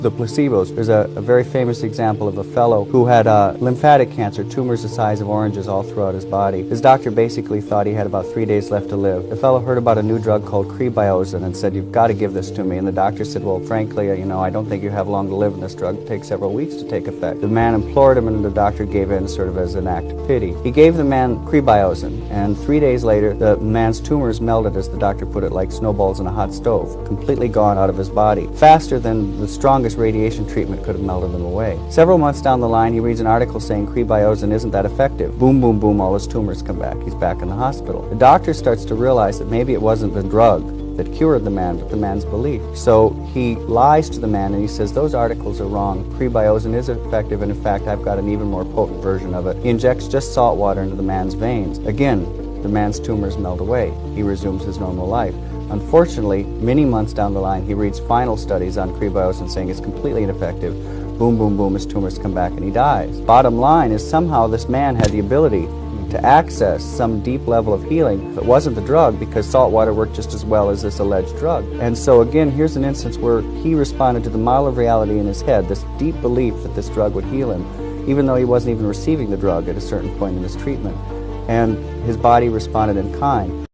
The placebos. There's a very famous example of a fellow who had lymphatic cancer, tumors the size of oranges all throughout his body. His doctor basically thought he had about 3 days left to live. The fellow heard about a new drug called crebiozin and said, "You've got to give this to me." And the doctor said, "Well, frankly, I don't think you have long to live, and this drug takes several weeks to take effect." The man implored him, and the doctor gave in sort of as an act of pity. He gave the man crebiozin, and 3 days later, the man's tumors melted, as the doctor put it, like snowballs in a hot stove, completely gone out of his body, faster than the strongest radiation treatment could have melted them away. Several months down the line, he reads an article saying crebiozin isn't that effective. Boom, boom, boom, all his tumors come back. He's back in the hospital. The doctor starts to realize that maybe it wasn't the drug that cured the man, but the man's belief. So he lies to the man and he says, "Those articles are wrong. Crebiozin is effective, and in fact, I've got an even more potent version of it." He injects just salt water into the man's veins. Again, the man's tumors melt away. He resumes his normal life. Unfortunately, many months down the line, he reads final studies on crebiozin saying it's completely ineffective. Boom, boom, boom, his tumors come back and he dies. Bottom line is somehow this man had the ability to access some deep level of healing. It wasn't the drug, because salt water worked just as well as this alleged drug. And so again, here's an instance where he responded to the model of reality in his head, this deep belief that this drug would heal him, even though he wasn't even receiving the drug at a certain point in his treatment. And his body responded in kind.